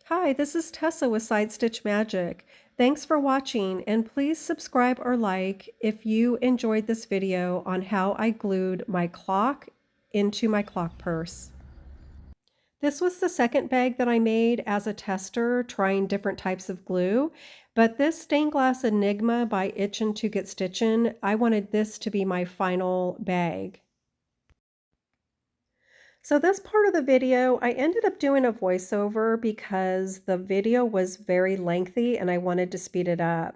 Hi, this is Tessa with Side Stitch Magic. Thanks for watching, and please subscribe or like if you enjoyed this video on how I glued my clock into my clock purse. This was the second bag that I made as a tester, trying different types of glue, but this stained glass Enigma by Itchin' to Get Stitchin', I wanted this to be my final bag. So this part of the video, I ended up doing a voiceover because the video was very lengthy and I wanted to speed it up.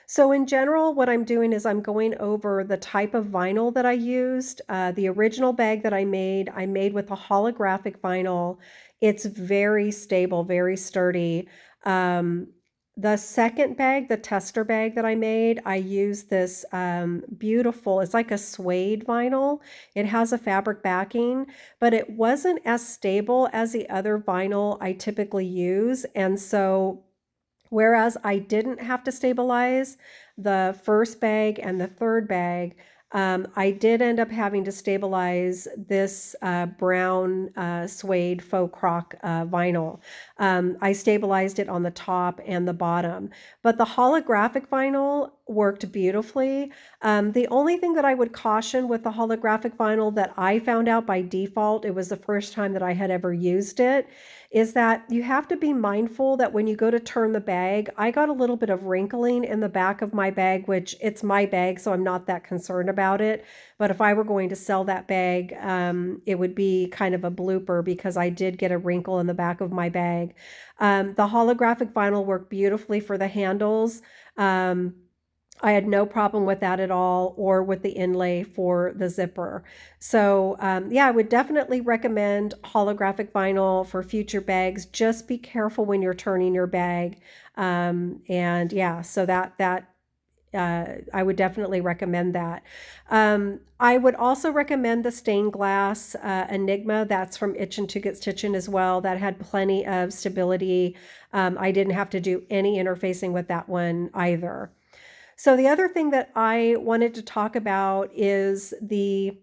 So in general, what I'm doing is I'm going over the type of vinyl that I used. The original bag that I made with a holographic vinyl. It's very stable, very sturdy. The second bag, the tester bag that I made, I used this beautiful, it's like a suede vinyl. It has a fabric backing, but it wasn't as stable as the other vinyl I typically use. And so, whereas I didn't have to stabilize the first bag and the third bag, I did end up having to stabilize this brown suede faux croc vinyl. I stabilized it on the top and the bottom, but the holographic vinyl worked beautifully. The only thing that I would caution with the holographic vinyl that I found out by default, it was the first time that I had ever used it, is that you have to be mindful that when you go to turn the bag, I got a little bit of wrinkling in the back of my bag, which it's my bag, so I'm not that concerned about it. But if I were going to sell that bag, it would be kind of a blooper because I did get a wrinkle in the back of my bag. The holographic vinyl worked beautifully for the handles. I had no problem with that at all, or with the inlay for the zipper. So yeah, I would definitely recommend holographic vinyl for future bags. Just be careful when you're turning your bag. And yeah, so I would definitely recommend that. I would also recommend the stained glass Enigma. That's from Itchin' to Get Stitchin' as well. That had plenty of stability. I didn't have to do any interfacing with that one either. So the other thing that I wanted to talk about is the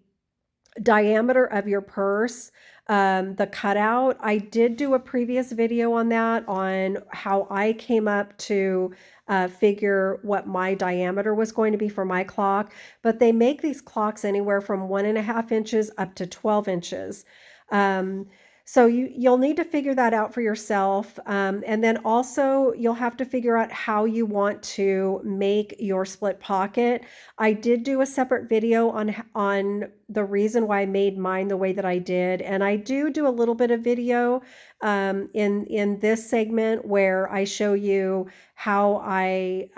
diameter of your purse, the cutout. I did do a previous video on that, on how I came up to figure what my diameter was going to be for my clock, but they make these clocks anywhere from 1.5 inches up to 12 inches. So you'll need to figure that out for yourself. And then also you'll have to figure out how you want to make your split pocket. I did do a separate video on the reason why I made mine the way that I did. And I do a little bit of video in this segment where I show you how I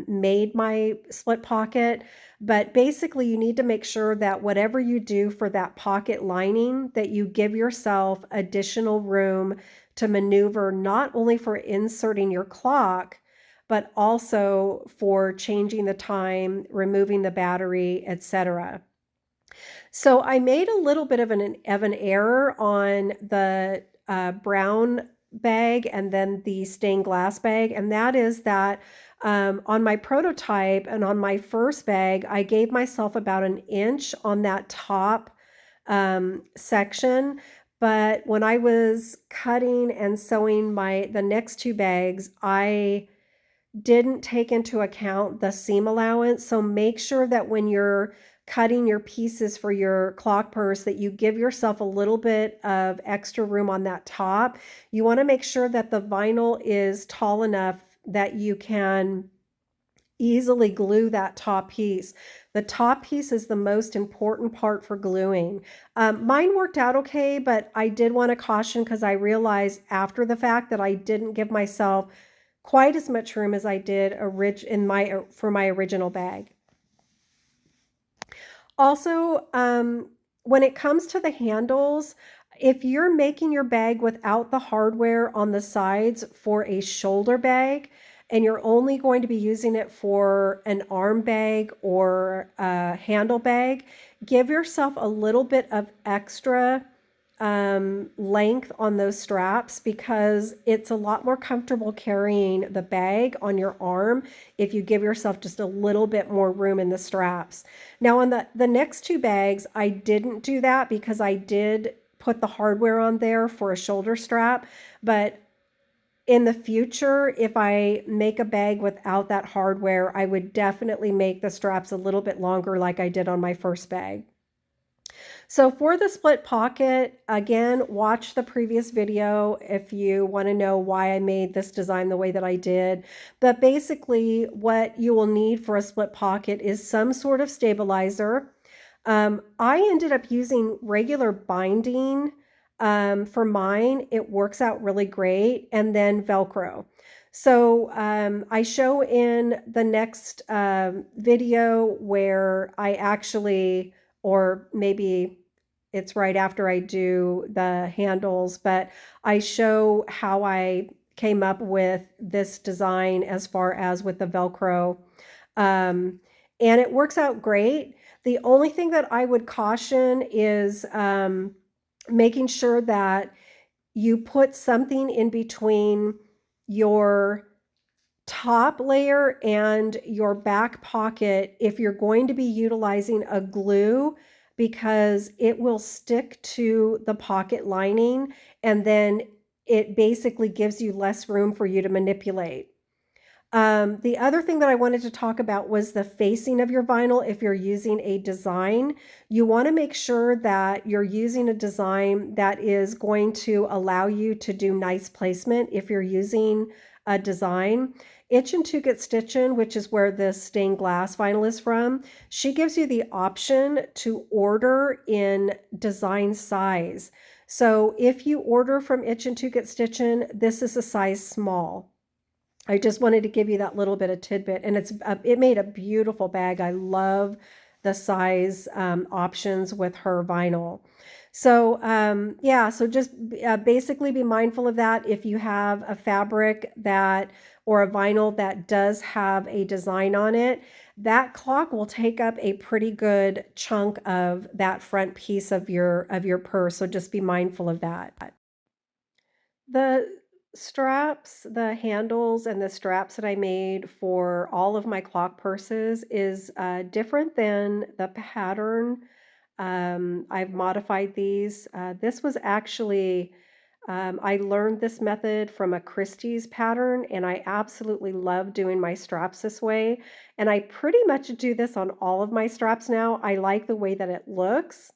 made my split pocket. But basically, you need to make sure that whatever you do for that pocket lining, that you give yourself additional room to maneuver, not only for inserting your clock, but also for changing the time, removing the battery, etc. So I made a little bit of an error on the brown bag and then the stained glass bag, and that is that on my prototype and on my first bag, I gave myself about 1 inch on that top section. But when I was cutting and sewing the next two bags, I didn't take into account the seam allowance. So make sure that when you're cutting your pieces for your clock purse, that you give yourself a little bit of extra room on that top. You want to make sure that the vinyl is tall enough that you can easily glue that top piece. The top piece is the most important part for gluing. Mine worked out okay, but I did want to caution because I realized after the fact that I didn't give myself quite as much room as I did for my original bag. Also, when it comes to the handles, if you're making your bag without the hardware on the sides for a shoulder bag, and you're only going to be using it for an arm bag or a handle bag, give yourself a little bit of extra length on those straps, because it's a lot more comfortable carrying the bag on your arm if you give yourself just a little bit more room in the straps. Now on the next two bags, I didn't do that because I did put the hardware on there for a shoulder strap, but In the future, if I make a bag without that hardware, I would definitely make the straps a little bit longer like I did on my first bag. So for the split pocket, again, watch the previous video if you want to know why I made this design the way that I did. But basically, what you will need for a split pocket is some sort of stabilizer. I ended up using regular binding for mine. It works out really great, and then Velcro. So I show in the next video where I actually, or maybe it's right after I do the handles, but I show how I came up with this design as far as with the Velcro. Um, and it works out great. The only thing that I would caution is making sure that you put something in between your top layer and your back pocket if you're going to be utilizing a glue, because it will stick to the pocket lining and then it basically gives you less room for you to manipulate. The other thing that I wanted to talk about was the facing of your vinyl. If you're using a design, you want to make sure that you're using a design that is going to allow you to do nice placement if you're using a design. Itch and To Get Stitchin', which is where this stained glass vinyl is from, she gives you the option to order in design size. So if you order from Itch and To Get Stitchin', this is a size small. I just wanted to give you that little bit of tidbit, and it made a beautiful bag. I love the size options with her vinyl. So yeah, so just basically be mindful of that. If you have a fabric that or a vinyl that does have a design on it, that clock will take up a pretty good chunk of that front piece of your purse. So just be mindful of that. The straps, the handles, and the straps that I made for all of my clock purses is different than the pattern. I've modified these. This was actually, I learned this method from a Christie's pattern, and I absolutely love doing my straps this way. And I pretty much do this on all of my straps now. I like the way that it looks.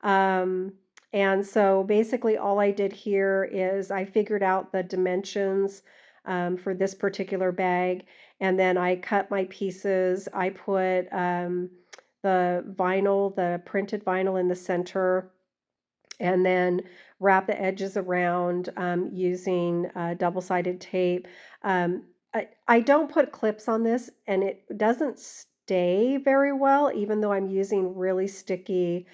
Um, and so basically all I did here is I figured out the dimensions for this particular bag, and then I cut my pieces. I put the vinyl, the printed vinyl in the center, and then wrap the edges around using double-sided tape. Um, I don't put clips on this, and it doesn't stay very well, even though I'm using really sticky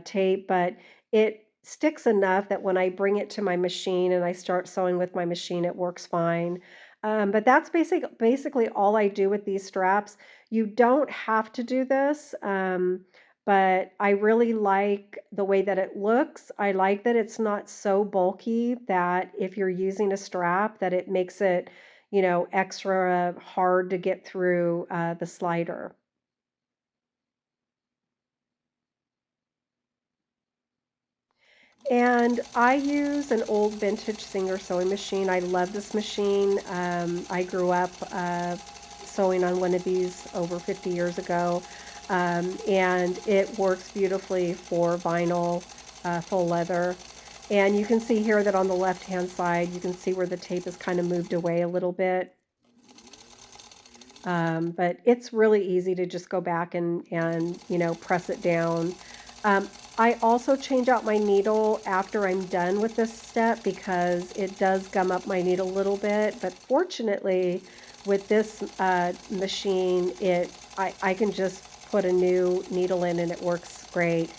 tape, but it sticks enough that when I bring it to my machine and I start sewing with my machine, it works fine. But that's basically all I do with these straps. You don't have to do this. But I really like the way that it looks. I like that it's not so bulky that if you're using a strap that it makes it, extra hard to get through the slider. And I use an old vintage Singer sewing machine. I love this machine. I grew up sewing on one of these over 50 years ago. And it works beautifully for vinyl, full leather. And you can see here that on the left-hand side, you can see where the tape is kind of moved away a little bit. But it's really easy to just go back and press it down. Um, I also change out my needle after I'm done with this step because it does gum up my needle a little bit. But fortunately, with this machine, I can just put a new needle in and it works great.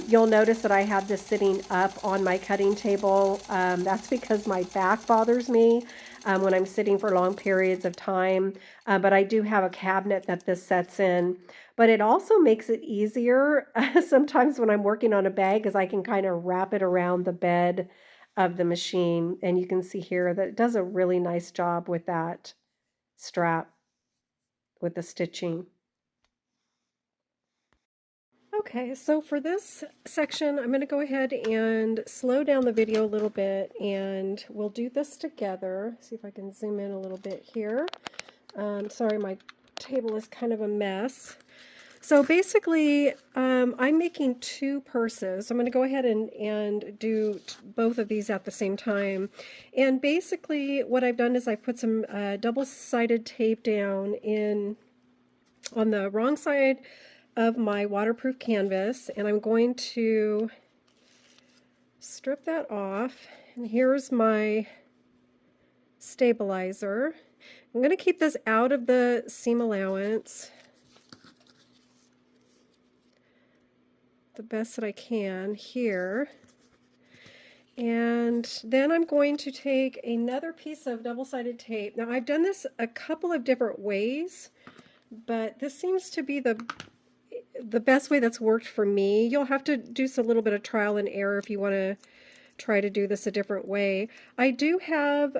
You'll notice that I have this sitting up on my cutting table. That's because my back bothers me when I'm sitting for long periods of time. But I do have a cabinet that this sets in. But it also makes it easier sometimes when I'm working on a bag because I can kind of wrap it around the bed of the machine. And you can see here that it does a really nice job with that strap, with the stitching. Okay, so for this section, I'm going to go ahead and slow down the video a little bit, and we'll do this together. See if I can zoom in a little bit here. Sorry, my table is kind of a mess. So basically, I'm making two purses. I'm going to go ahead and do both of these at the same time. And basically, what I've done is I put some double-sided tape down on the wrong side of my waterproof canvas, and I'm going to strip that off. And here's my stabilizer. I'm going to keep this out of the seam allowance the best that I can here. And then I'm going to take another piece of double-sided tape. Now I've done this a couple of different ways, but this seems to be the best way that's worked for me. You'll have to do a little bit of trial and error if you want to try to do this a different way. I do have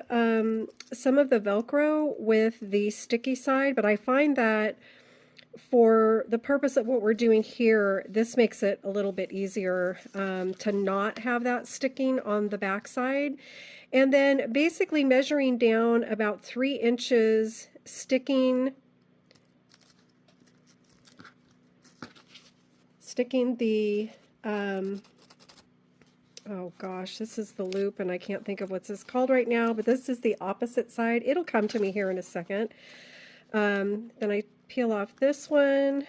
some of the Velcro with the sticky side, but I find that for the purpose of what we're doing here, this makes it a little bit easier to not have that sticking on the back side. And then basically measuring down about 3 inches, sticking the, oh gosh, this is the loop and I can't think of what this is called right now, but this is the opposite side. It'll come to me here in a second. Then I peel off this one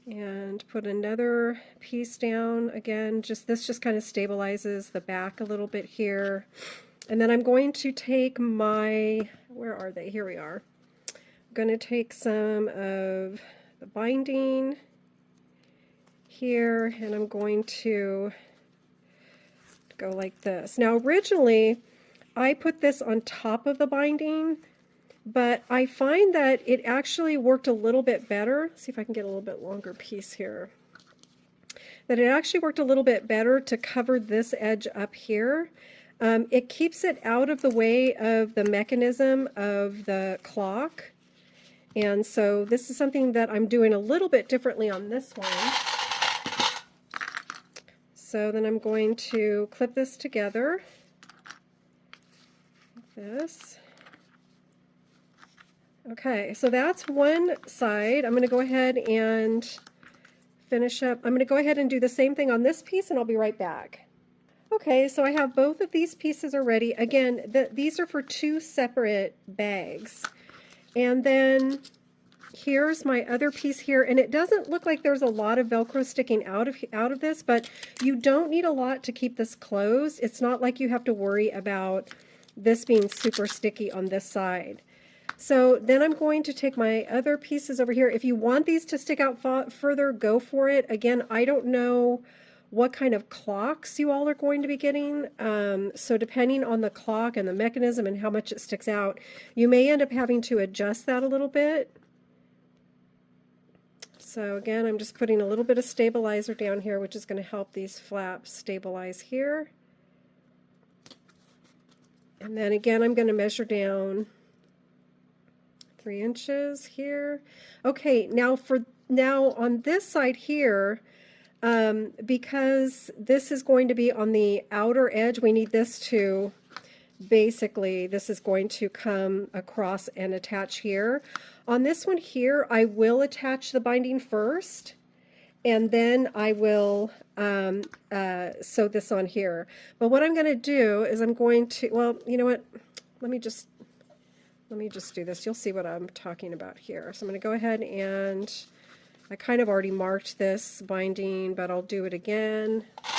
and put another piece down. Again, this just kind of stabilizes the back a little bit here. And then I'm going to take my, where are they? Here we are. I'm going to take some of the binding here, and I'm going to go like this. Now originally I put this on top of the binding, but I find that it actually worked a little bit better. Let's see if I can get a little bit longer piece here. That it actually worked a little bit better to cover this edge up here. It keeps it out of the way of the mechanism of the clock. And so this is something that I'm doing a little bit differently on this one. So then I'm going to clip this together like this. Okay, so that's one side. I'm going to go ahead and finish up. I'm going to go ahead and do the same thing on this piece, and I'll be right back. Okay, so I have both of these pieces already. Again, these are for two separate bags. And then here's my other piece here, and it doesn't look like there's a lot of Velcro sticking out of this, but you don't need a lot to keep this closed. It's not like you have to worry about this being super sticky on this side. So then I'm going to take my other pieces over here. If you want these to stick out further, go for it. Again, I don't know what kind of clocks you all are going to be getting. So depending on the clock and the mechanism and how much it sticks out, you may end up having to adjust that a little bit. So again, I'm just putting a little bit of stabilizer down here, which is going to help these flaps stabilize here. And then again, I'm going to measure down 3 inches here. Okay, now on this side here, because this is going to be on the outer edge, we need this to basically, this is going to come across and attach here. On this one here, I will attach the binding first, and then I will sew this on here. But what I'm going to do is I'm going to, well, you know what, let me just do this. You'll see what I'm talking about here. So I'm going to go ahead and I kind of already marked this binding, but I'll do it again. I'll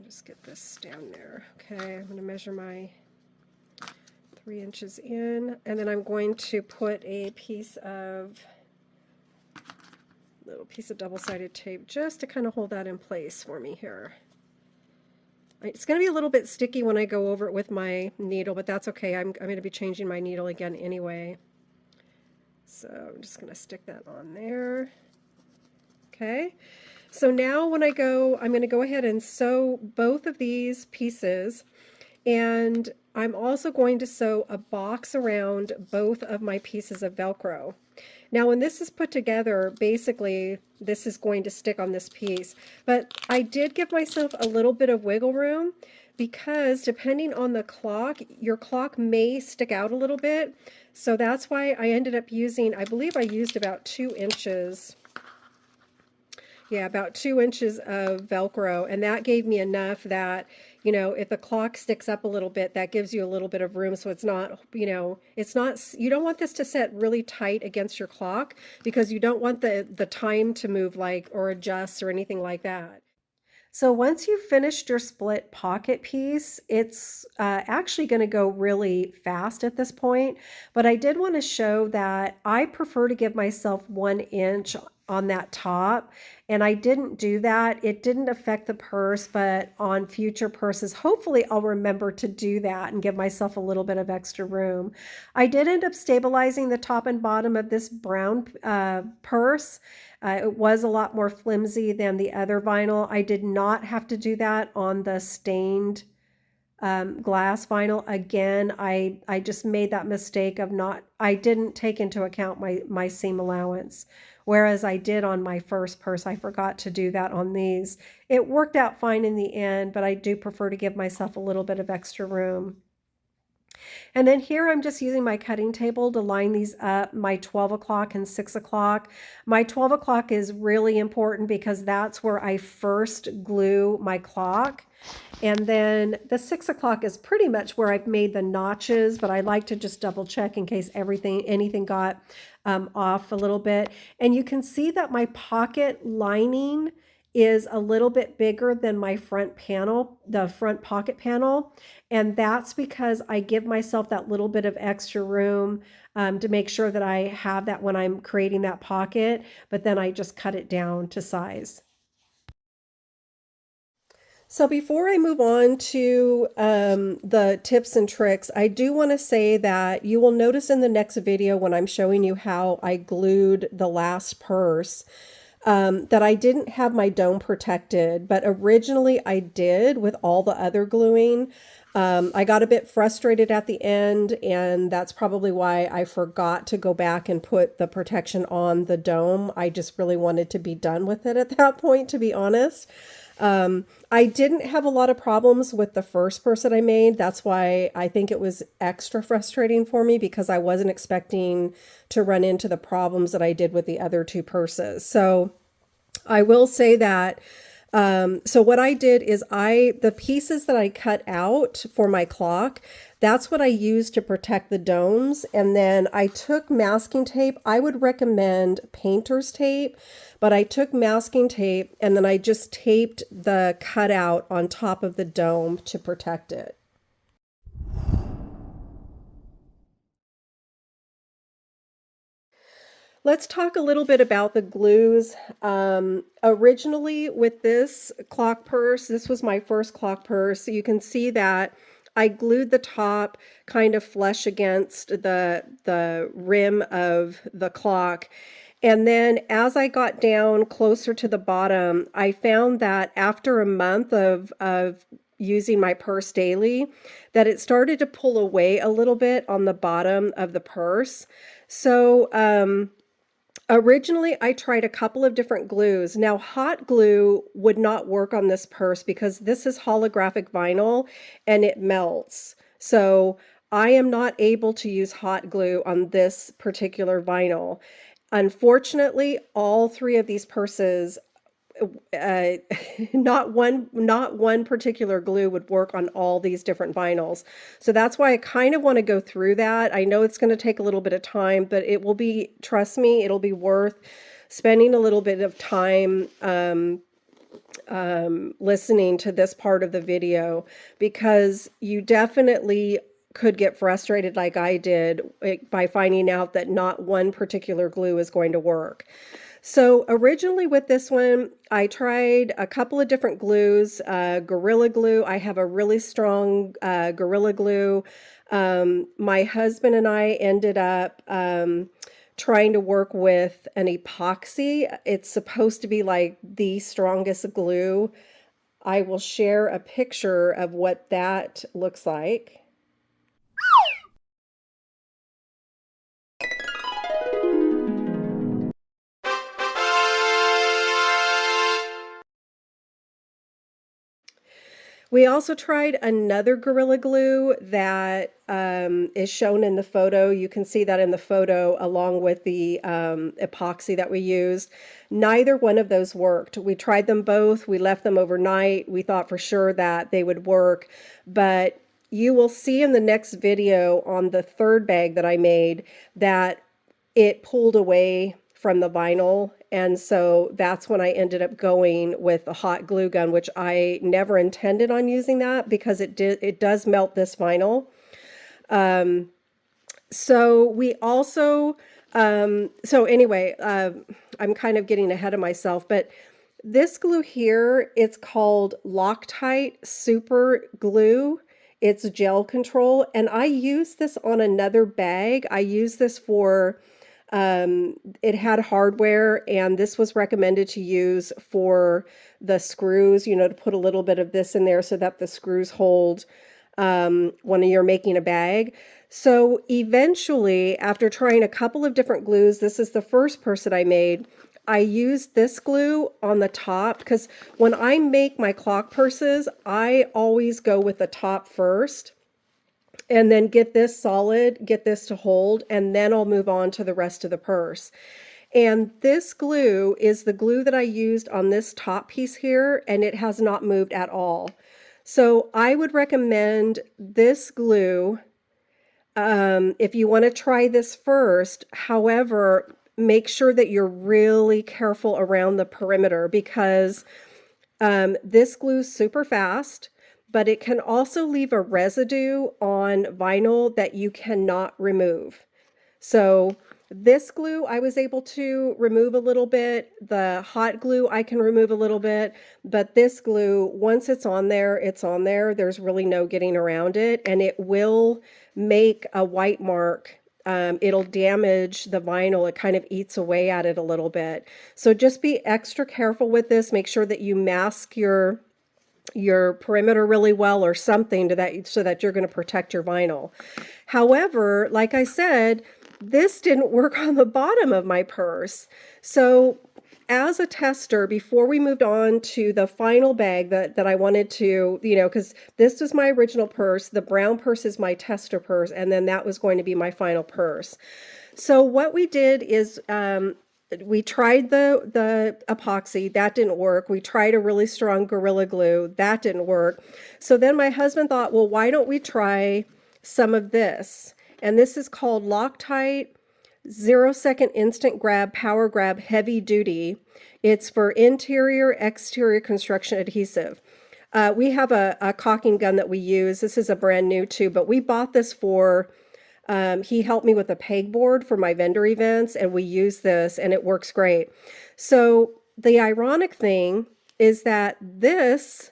just get this down there. Okay, I'm going to measure my 3 inches in, and then I'm going to put a little piece of double-sided tape just to kind of hold that in place for me here. It's going to be a little bit sticky when I go over it with my needle, but that's okay. I'm going to be changing my needle again anyway. So I'm just going to stick that on there. Okay. So now when I'm going to go ahead and sew both of these pieces, and I'm also going to sew a box around both of my pieces of Velcro. Now, when this is put together, basically, this is going to stick on this piece. But I did give myself a little bit of wiggle room because depending on the clock, your clock may stick out a little bit. So that's why I ended up using, I believe I used about 2 inches. Yeah, about 2 inches of Velcro, and that gave me enough that, if the clock sticks up a little bit, that gives you a little bit of room so it's not, it's not, you don't want this to set really tight against your clock because you don't want the time to move like or adjust or anything like that. So once you've finished your split pocket piece, it's actually going to go really fast at this point. But I did want to show that I prefer to give myself 1 inch on that top. And I didn't do that. It didn't affect the purse, but on future purses, hopefully I'll remember to do that and give myself a little bit of extra room. I did end up stabilizing the top and bottom of this brown purse. It was a lot more flimsy than the other vinyl. I did not have to do that on the stained glass vinyl. Again, I just made that mistake of I didn't take into account my seam allowance. Whereas I did on my first purse, I forgot to do that on these. It worked out fine in the end, but I do prefer to give myself a little bit of extra room. And then here I'm just using my cutting table to line these up, my 12 o'clock and 6 o'clock. My 12 o'clock is really important because that's where I first glue my clock. And then the 6 o'clock is pretty much where I've made the notches, but I like to just double check in case anything got off a little bit. And you can see that my pocket lining is a little bit bigger than my front panel, the front pocket panel. And that's because I give myself that little bit of extra room to make sure that I have that when I'm creating that pocket, but then I just cut it down to size. So before I move on to the tips and tricks, I do want to say that you will notice in the next video when I'm showing you how I glued the last purse, that I didn't have my dome protected, but originally I did with all the other gluing. I got a bit frustrated at the end, and that's probably why I forgot to go back and put the protection on the dome. I just really wanted to be done with it at that point, to be honest. I didn't have a lot of problems with the first purse that I made. That's why I think it was extra frustrating for me because I wasn't expecting to run into the problems that I did with the other two purses. So I will say that so what I did is the pieces that I cut out for my clock, that's what I used to protect the domes. And then I took masking tape. I would recommend painter's tape, but I took masking tape and then I just taped the cutout on top of the dome to protect it. Let's talk a little bit about the glues. Originally with this clock purse, this was my first clock purse. So you can see that I glued the top kind of flush against the rim of the clock. And then as I got down closer to the bottom, I found that after a month of using my purse daily, that it started to pull away a little bit on the bottom of the purse. So, originally, I tried a couple of different glues. Now, hot glue would not work on this purse because this is holographic vinyl and it melts. So I am not able to use hot glue on this particular vinyl. Unfortunately, all three of these purses uh, not one particular glue would work on all these different vinyls. So that's why I kind of want to go through that. I know it's going to take a little bit of time, but it will be, trust me, it'll be worth spending a little bit of time listening to this part of the video because you definitely could get frustrated like I did by finding out that not one particular glue is going to work. So originally with this one, I tried a couple of different glues, Gorilla Glue. I have a really strong Gorilla Glue. My husband and I ended up trying to work with an epoxy. It's supposed to be like the strongest glue. I will share a picture of what that looks like. We also tried another Gorilla Glue that is shown in the photo. You can see that in the photo along with the epoxy that we used. Neither one of those worked. We tried them both. We left them overnight. We thought for sure that they would work, but you will see in the next video on the third bag that I made that it pulled away from the vinyl. And so that's when I ended up going with a hot glue gun, which I never intended on using that because it does melt this vinyl. So we also, so anyway, I'm kind of getting ahead of myself, but this glue here, it's called Loctite Super Glue. It's gel control, and I use this on another bag. I use this for, it had hardware, and this was recommended to use for the screws, you know, to put a little bit of this in there so that the screws hold when you're making a bag. So eventually, after trying a couple of different glues, this is the first purse that I made. I used this glue on the top because when I make my clock purses, I always go with the top first and then get this solid, get this to hold, and then I'll move on to the rest of the purse. And this glue is the glue that I used on this top piece here, and it has not moved at all. So I would recommend this glue if you want to try this first. However, make sure that you're really careful around the perimeter because this glues super fast, but it can also leave a residue on vinyl that you cannot remove. So this glue I was able to remove a little bit. The hot glue I can remove a little bit, but this glue, once it's on there, it's on there. There's really no getting around it, and it will make a white mark. It'll damage the vinyl. It kind of eats away at it a little bit. So just be extra careful with this. Make sure that you mask your perimeter really well or something to that so that you're going to protect your vinyl. However, like I said, this didn't work on the bottom of my purse. So as a tester, before we moved on to the final bag that I wanted to, you know, because this was my original purse, the brown purse is my tester purse, and then that was going to be my final purse. So what we did is we tried the epoxy, that didn't work. We tried a really strong Gorilla Glue, that didn't work. So then my husband thought, well, why don't we try some of this? And this is called Loctite 0-second instant grab, power grab, heavy duty. It's for interior, exterior construction adhesive. We have a caulking gun that we use. This is a brand new too, but we bought this for, he helped me with a pegboard for my vendor events, and we use this, and it works great. So the ironic thing is that this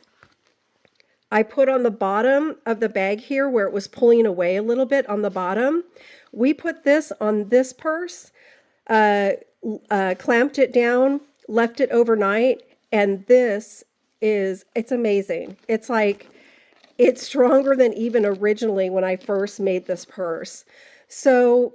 I put on the bottom of the bag here where it was pulling away a little bit on the bottom. We put this on this purse, clamped it down, left it overnight, and this is, it's amazing. It's like, it's stronger than even originally when I first made this purse. So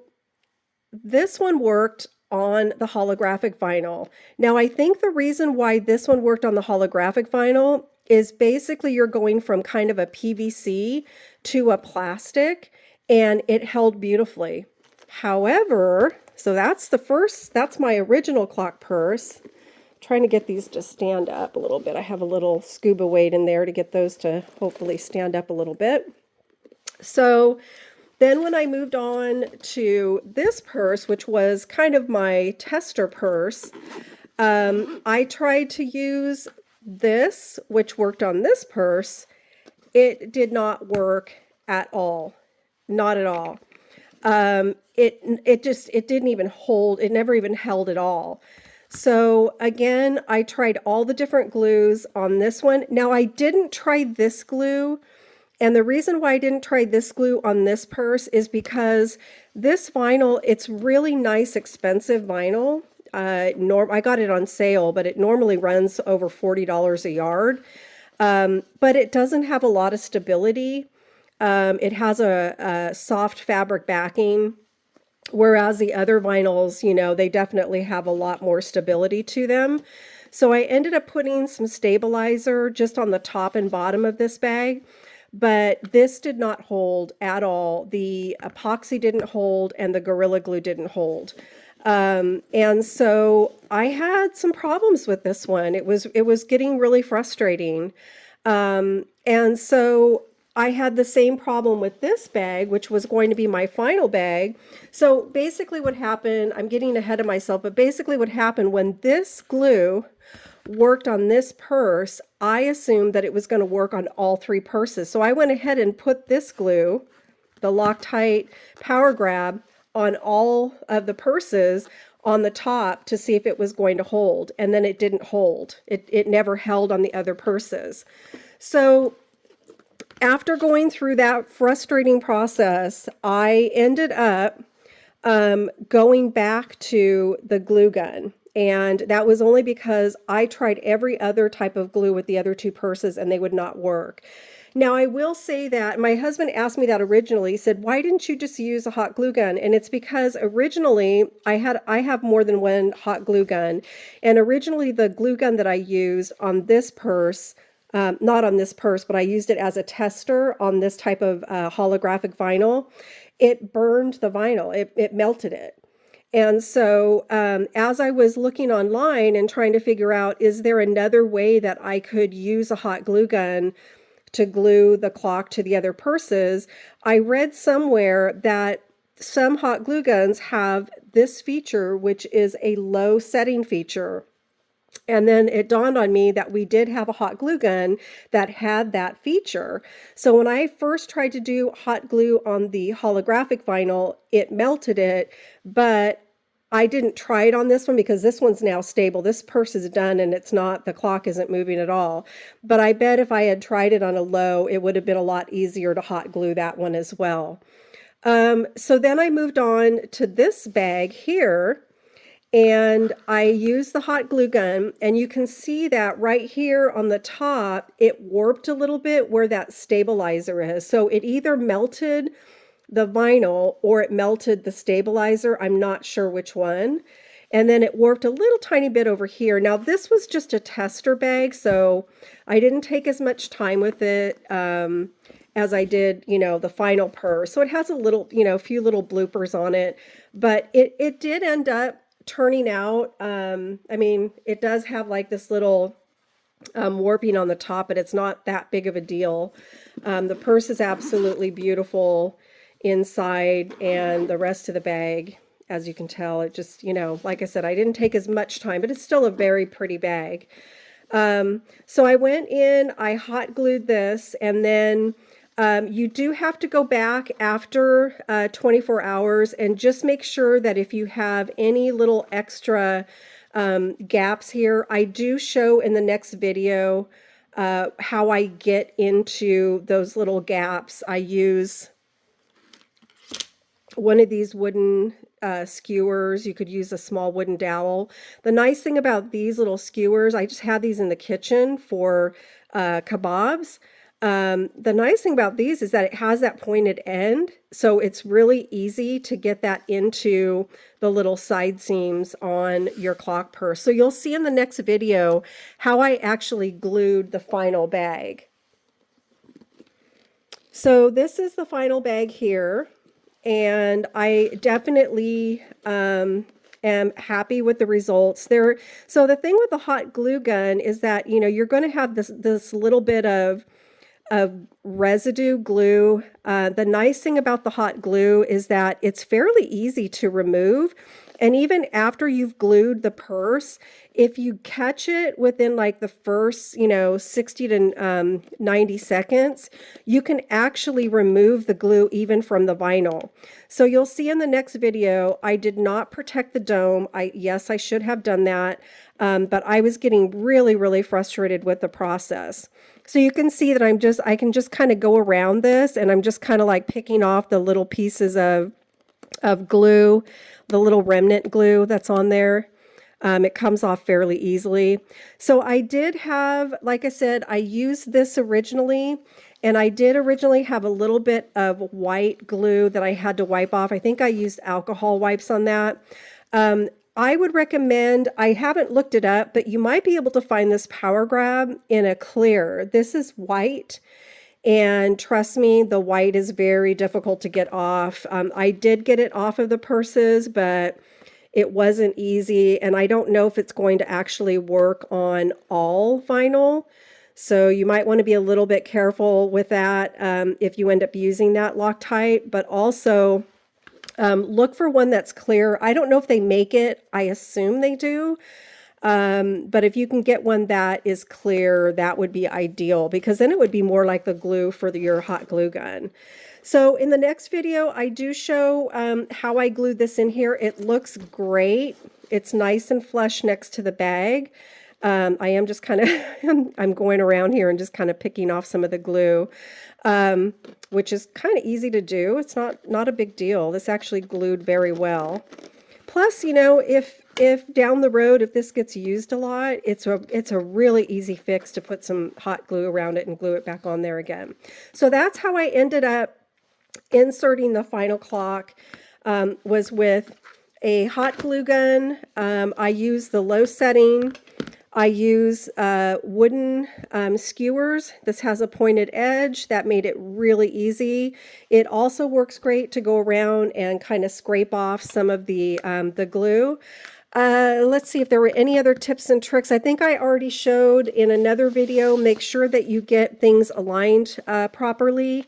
this one worked on the holographic vinyl. Now, I think the reason why this one worked on the holographic vinyl is basically you're going from kind of a PVC to a plastic, and it held beautifully. However, so that's my original clock purse. Trying to get these to stand up a little bit. I have a little scuba weight in there to get those to hopefully stand up a little bit. So then when I moved on to this purse, which was kind of my tester purse, I tried to use this, which worked on this purse. It did not work at all. Not at all. It didn't even hold. It never even held at all. So again, I tried all the different glues on this one. Now I didn't try this glue. And the reason why I didn't try this glue on this purse is because this vinyl, it's really nice, expensive vinyl. I got it on sale, but it normally runs over $40 a yard. But it doesn't have a lot of stability. It has a soft fabric backing, whereas the other vinyls, you know, they definitely have a lot more stability to them. So I ended up putting some stabilizer just on the top and bottom of this bag, but this did not hold at all. The epoxy didn't hold and the Gorilla Glue didn't hold. And so I had some problems with this one. It was getting really frustrating. And so I had the same problem with this bag, which was going to be my final bag. So basically what happened, I'm getting ahead of myself, but basically what happened when this glue worked on this purse, I assumed that it was going to work on all three purses. So I went ahead and put this glue, the Loctite Power Grab, on all of the purses on the top to see if it was going to hold. And then it didn't hold. It never held on the other purses. So after going through that frustrating process, I ended up going back to the glue gun. And that was only because I tried every other type of glue with the other two purses and they would not work. Now, I will say that my husband asked me that originally. He said, why didn't you just use a hot glue gun? And it's because originally I have more than one hot glue gun. And originally the glue gun that I used on this purse, not on this purse, but I used it as a tester on this type of holographic vinyl. It burned the vinyl. It melted it. And so as I was looking online and trying to figure out, is there another way that I could use a hot glue gun to glue the clock to the other purses, I read somewhere that some hot glue guns have this feature, which is a low setting feature. And then it dawned on me that we did have a hot glue gun that had that feature. So when I first tried to do hot glue on the holographic vinyl, it melted it, but I didn't try it on this one because this one's now stable. This purse is done and it's not, the clock isn't moving at all. But I bet if I had tried it on a low, it would have been a lot easier to hot glue that one as well. So then I moved on to this bag here. And I used the hot glue gun, and you can see that right here on the top, it warped a little bit where that stabilizer is. So it either melted the vinyl or it melted the stabilizer. I'm not sure which one. And then it warped a little tiny bit over here. Now this was just a tester bag, so I didn't take as much time with it as I did, the final purse. So it has a little, a few little bloopers on it, but it did end up turning out. I mean, it does have like this little warping on the top, but it's not that big of a deal. The purse is absolutely beautiful inside, and the rest of the bag, as you can tell, it just, like I said, I didn't take as much time, but it's still a very pretty bag. So I went in, I hot glued this, and then you do have to go back after 24 hours and just make sure that if you have any little extra gaps here, I do show in the next video how I get into those little gaps. I use one of these wooden skewers. You could use a small wooden dowel. The nice thing about these little skewers, I just had these in the kitchen for kebabs. The nice thing about these is that it has that pointed end, so it's really easy to get that into the little side seams on your clock purse. So you'll see in the next video how I actually glued the final bag. So this is the final bag here, and I definitely am happy with the results there. So the thing with the hot glue gun is that, you're going to have this little bit of residue glue. The nice thing about the hot glue is that it's fairly easy to remove. And even after you've glued the purse, if you catch it within like the first, 60 to 90 seconds, you can actually remove the glue even from the vinyl. So you'll see in the next video, I did not protect the dome. Yes, I should have done that. But I was getting really, really frustrated with the process. So you can see that I can just kind of go around this, and I'm just kind of like picking off the little pieces of glue, the little remnant glue that's on there. It comes off fairly easily. So I did have, like I said, I used this originally, and I did originally have a little bit of white glue that I had to wipe off. I think I used alcohol wipes on that. I would recommend, I haven't looked it up, but you might be able to find this power grab in a clear. This is white. And trust me, the white is very difficult to get off. I did get it off of the purses, but it wasn't easy. And I don't know if it's going to actually work on all vinyl. So you might want to be a little bit careful with that if you end up using that Loctite. But also look for one that's clear. I don't know if they make it. I assume they do. But if you can get one that is clear, that would be ideal because then it would be more like the glue for your hot glue gun. So in the next video, I do show how I glued this in here. It looks great. It's nice and flush next to the bag. I am just kind of, I'm going around here and just kind of picking off some of the glue, which is kind of easy to do. It's not a big deal. This actually glued very well. Plus, you know, if down the road, if this gets used a lot, it's a really easy fix to put some hot glue around it and glue it back on there again. So that's how I ended up inserting the final clock, was with a hot glue gun. I use the low setting. I use wooden skewers. This has a pointed edge. That made it really easy. It also works great to go around and kind of scrape off some of the glue. Let's see if there were any other tips and tricks. I think I already showed in another video. Make sure that you get things aligned properly.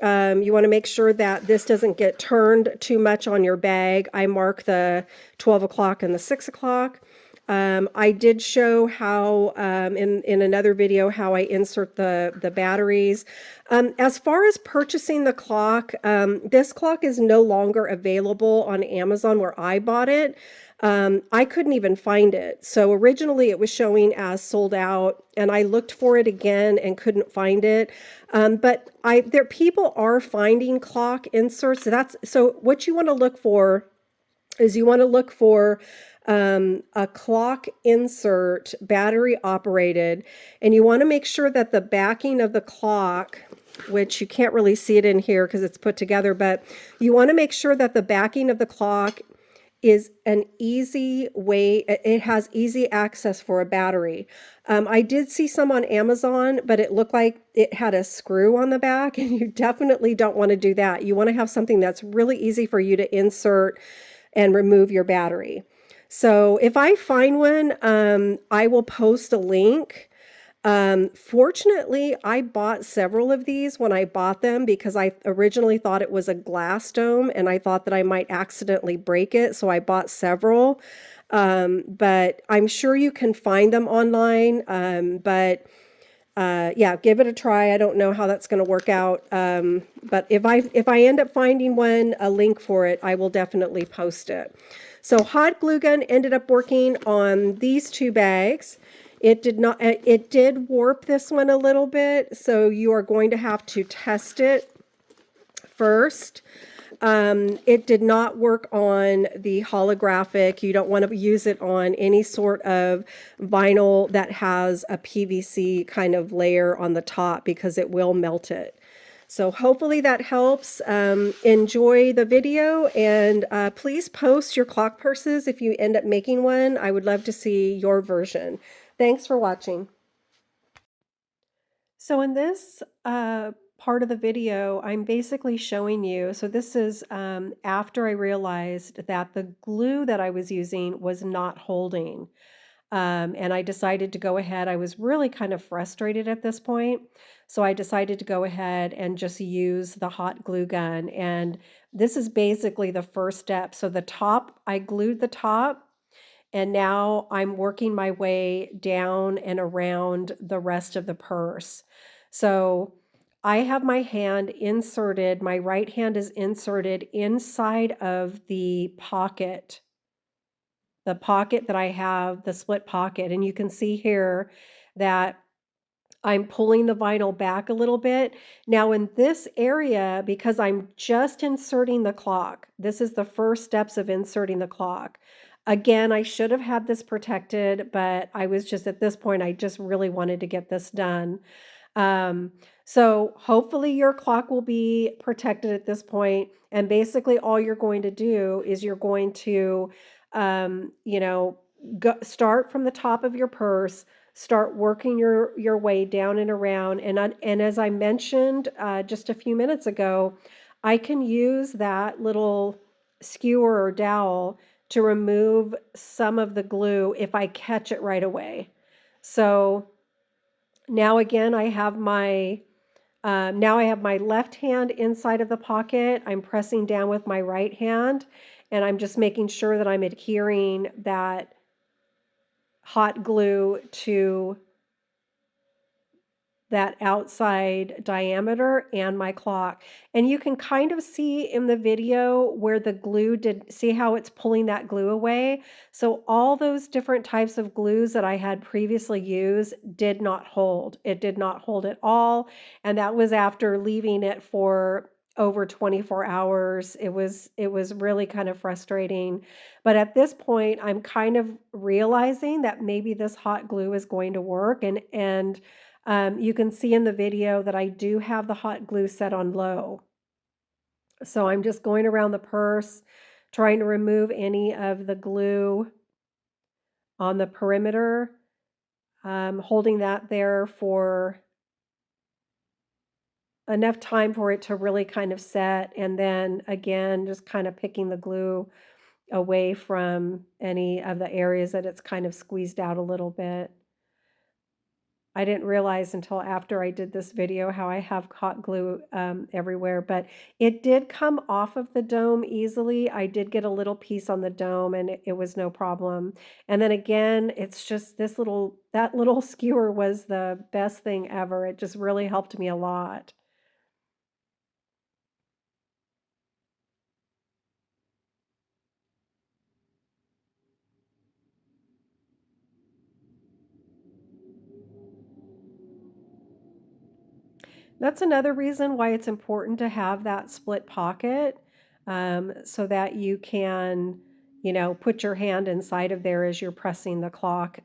You want to make sure that this doesn't get turned too much on your bag. I mark the 12 o'clock and the 6 o'clock. I did show how, in another video, how I insert the batteries. As far as purchasing the clock, this clock is no longer available on Amazon where I bought it. I couldn't even find it. So originally it was showing as sold out, and I looked for it again and couldn't find it. But people are finding clock inserts. So what you want to look for is you want to look for a clock insert, battery operated, and you want to make sure that the backing of the clock, which you can't really see it in here because it's put together, but you want to make sure that the backing of the clock is an easy way, it has easy access for a battery. I did see some on Amazon, but it looked like it had a screw on the back, and you definitely don't want to do that. You want to have something that's really easy for you to insert and remove your battery. So if I find one, I will post a link. Fortunately, I bought several of these when I bought them because I originally thought it was a glass dome and I thought that I might accidentally break it. So I bought several. But I'm sure you can find them online. Yeah, give it a try. I don't know how that's going to work out. But if I end up finding one, a link for it, I will definitely post it. So hot glue gun ended up working on these two bags. It did warp this one a little bit, so you are going to have to test it first. It did not work on the holographic. You don't want to use it on any sort of vinyl that has a PVC kind of layer on the top because it will melt it. So hopefully that helps. Enjoy the video, and please post your clock purses if you end up making one. I would love to see your version. Thanks for watching. So in this part of the video, I'm basically showing you, so this is after I realized that the glue that I was using was not holding. And I decided to go ahead. I was really kind of frustrated at this point. So I decided to go ahead and just use the hot glue gun. And this is basically the first step. So the top, I glued the top, and now I'm working my way down and around the rest of the purse. So I have my hand inserted, my right hand is inserted inside of the pocket that I have, the split pocket. And you can see here that I'm pulling the vinyl back a little bit. Now in this area, because I'm just inserting the clock, this is the first steps of inserting the clock. Again, I should have had this protected, but I was just at this point, I just really wanted to get this done. So hopefully your clock will be protected at this point. And basically all you're going to do is you're going to You know, start from the top of your purse, start working your way down and around. And as I mentioned just a few minutes ago, I can use that little skewer or dowel to remove some of the glue if I catch it right away. So now again, now I have my left hand inside of the pocket. I'm pressing down with my right hand, and I'm just making sure that I'm adhering that hot glue to that outside diameter and my clock. And you can kind of see in the video where the glue did, see how it's pulling that glue away. So all those different types of glues that I had previously used did not hold. It did not hold at all. And that was after leaving it for over 24 hours. It was really kind of frustrating. But at this point, I'm kind of realizing that maybe this hot glue is going to work, and you can see in the video that I do have the hot glue set on low. So I'm just going around the purse, trying to remove any of the glue on the perimeter, holding that there for enough time for it to really kind of set. And then again, just kind of picking the glue away from any of the areas that it's kind of squeezed out a little bit. I didn't realize until after I did this video how I have hot glue everywhere, but it did come off of the dome easily. I did get a little piece on the dome, and it was no problem. And then again, it's just that little skewer was the best thing ever. It just really helped me a lot. That's another reason why it's important to have that split pocket, so that you can, put your hand inside of there as you're pressing the clock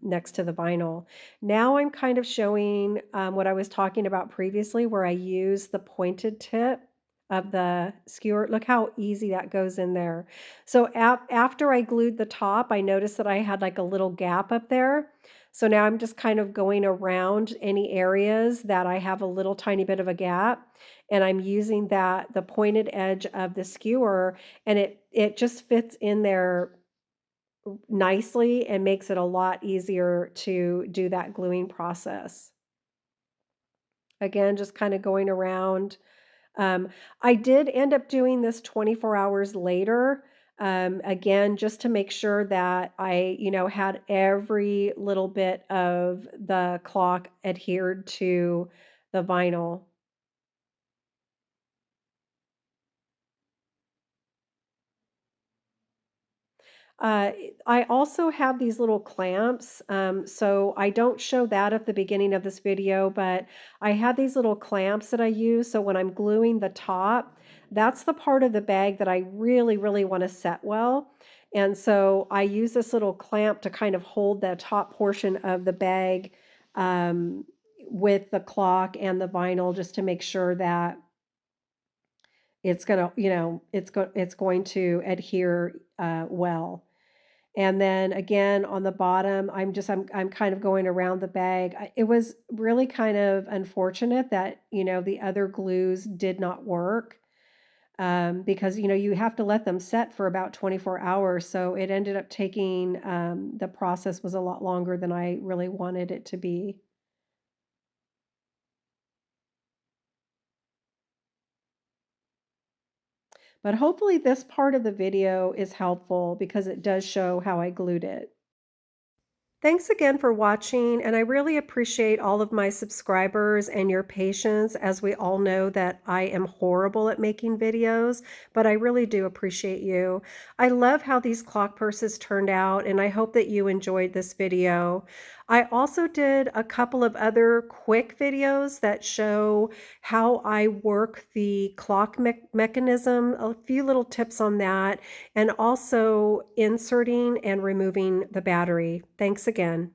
next to the vinyl. Now I'm kind of showing what I was talking about previously, where I use the pointed tip of the skewer. Look how easy that goes in there. So after I glued the top, I noticed that I had like a little gap up there. So now I'm just kind of going around any areas that I have a little tiny bit of a gap, and I'm using the pointed edge of the skewer, and it just fits in there nicely and makes it a lot easier to do that gluing process. Again, just kind of going around. um, I did end up doing this 24 hours later, again, just to make sure that I, had every little bit of the clock adhered to the vinyl. Uh, I also have these little clamps, so I don't show that at the beginning of this video, but I have these little clamps that I use, so when I'm gluing the top, that's the part of the bag that I really, really want to set well. And so I use this little clamp to kind of hold the top portion of the bag um, with the clock and the vinyl, just to make sure that it's going to adhere well. And then again on the bottom, I'm kind of going around the bag. It was really kind of unfortunate that, the other glues did not work, because, you have to let them set for about 24 hours. So it ended up taking, the process was a lot longer than I really wanted it to be. But hopefully this part of the video is helpful because it does show how I glued it. Thanks again for watching, and I really appreciate all of my subscribers and your patience, as we all know that I am horrible at making videos, but I really do appreciate you. I love how these clock purses turned out, and I hope that you enjoyed this video. I also did a couple of other quick videos that show how I work the clock mechanism, a few little tips on that, and also inserting and removing the battery. Thanks again.